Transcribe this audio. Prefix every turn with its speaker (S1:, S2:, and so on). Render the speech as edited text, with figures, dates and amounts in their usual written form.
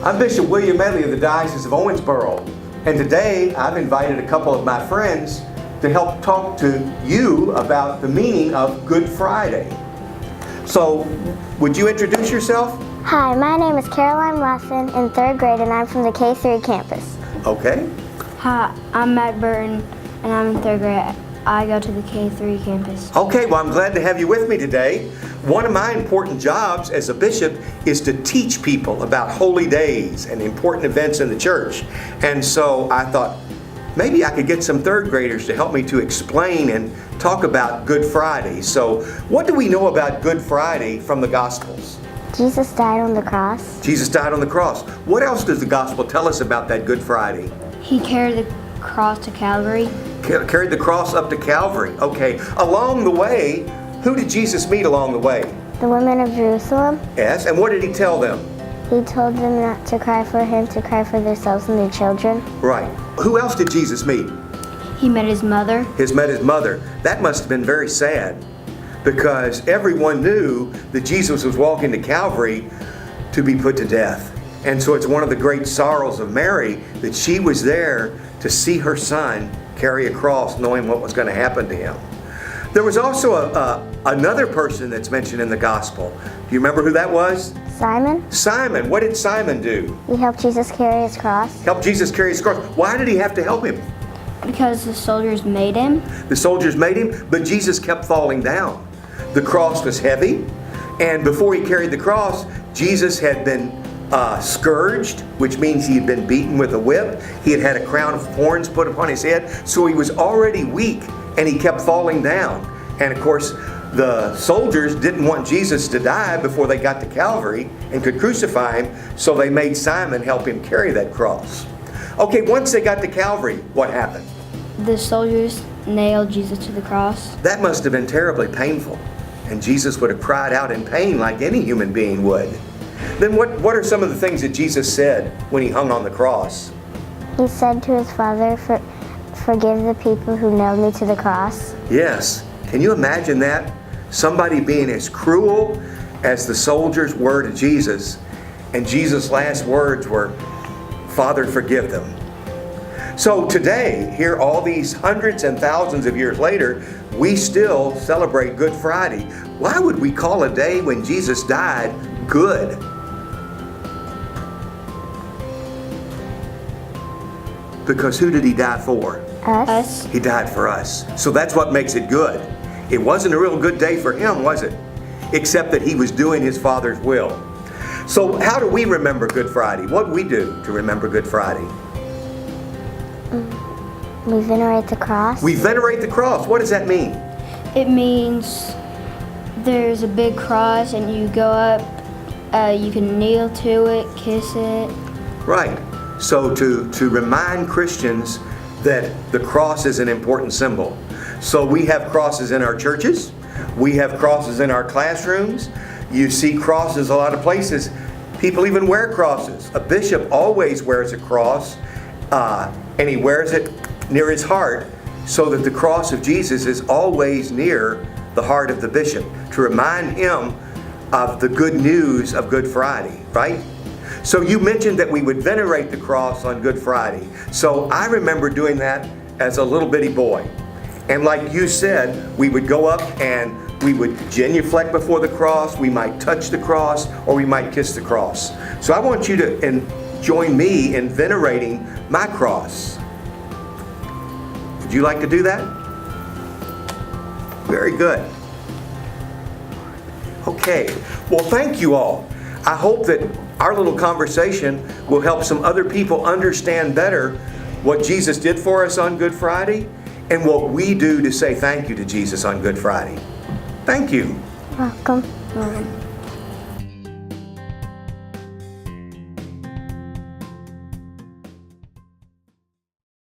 S1: I'm Bishop William Medley of the Diocese of Owensboro, and today I've invited a couple of my friends to help talk to you about the meaning of Good Friday. So, would you introduce yourself?
S2: Hi, my name is Caroline Lawson in 3rd grade and I'm from the K-3 Campus.
S1: Okay.
S3: Hi, I'm Matt Burton and I'm in 3rd grade. I go to the K-3 Campus.
S1: Okay, well, I'm glad to have you with me today. One of my important jobs as a bishop is to teach people about holy days and important events in the church. And so I thought maybe I could get some 3rd graders to help me to explain and talk about Good Friday. So what do we know about Good Friday from the Gospels?
S2: Jesus died on the cross.
S1: Jesus died on the cross. What else does the Gospel tell us about that Good Friday?
S3: He carried the cross to Calvary.
S1: Carried the cross up to Calvary. Okay. Along the way, who did Jesus meet along the way?
S2: The women of Jerusalem.
S1: Yes. And what did he tell them?
S2: He told them not to cry for him, to cry for themselves and their children.
S1: Right. Who else did Jesus meet?
S3: He met his mother.
S1: Met his mother. That must have been very sad because everyone knew that Jesus was walking to Calvary to be put to death. And so it's one of the great sorrows of Mary that she was there to see her son carry a cross knowing what was going to happen to him. There was also another person that's mentioned in the gospel. Do you remember who that was?
S2: Simon.
S1: Simon. What did Simon do?
S2: He helped Jesus carry his cross.
S1: Helped Jesus carry his cross. Why did he have to help him?
S3: Because the soldiers made him.
S1: The soldiers made him, but Jesus kept falling down. The cross was heavy, and before he carried the cross, Jesus had been scourged, which means he had been beaten with a whip. He had had a crown of thorns put upon his head, so he was already weak, and he kept falling down. And of course, the soldiers didn't want Jesus to die before they got to Calvary and could crucify him, so they made Simon help him carry that cross. Okay, once they got to Calvary, what happened?
S3: The soldiers nailed Jesus to the cross.
S1: That must have been terribly painful, and Jesus would have cried out in pain like any human being would. Then what are some of the things that Jesus said when he hung on the cross?
S2: He said to his Father, forgive the people who nailed me to the cross.
S1: Yes. Can you imagine that? Somebody being as cruel as the soldiers were to Jesus, and Jesus' last words were, Father, forgive them. So today, here all these hundreds and thousands of years later, we still celebrate Good Friday. Why would we call a day when Jesus died good? Because who did he die for?
S2: Us.
S1: He died for us. So that's what makes it good. It wasn't a real good day for him, was it? Except that he was doing his Father's will. So how do we remember Good Friday? What do we do to remember Good Friday?
S2: We venerate the cross.
S1: We venerate the cross. What does that mean?
S3: It means there's a big cross and you go up, you can kneel to it, kiss it.
S1: Right. So to remind Christians that the cross is an important symbol. So we have crosses in our churches. We have crosses in our classrooms. You see crosses a lot of places. People even wear crosses. A bishop always wears a cross, and he wears it near his heart so that the cross of Jesus is always near the heart of the bishop to remind him of the good news of Good Friday, right? So you mentioned that we would venerate the cross on Good Friday. So I remember doing that as a little bitty boy. And like you said, we would go up and we would genuflect before the cross, we might touch the cross, or we might kiss the cross. So I want you to join me in venerating my cross. Would you like to do that? Very good. Okay, well thank you all. I hope that our little conversation will help some other people understand better what Jesus did for us on Good Friday and what we do to say thank you to Jesus on Good Friday. Thank you.
S2: Welcome.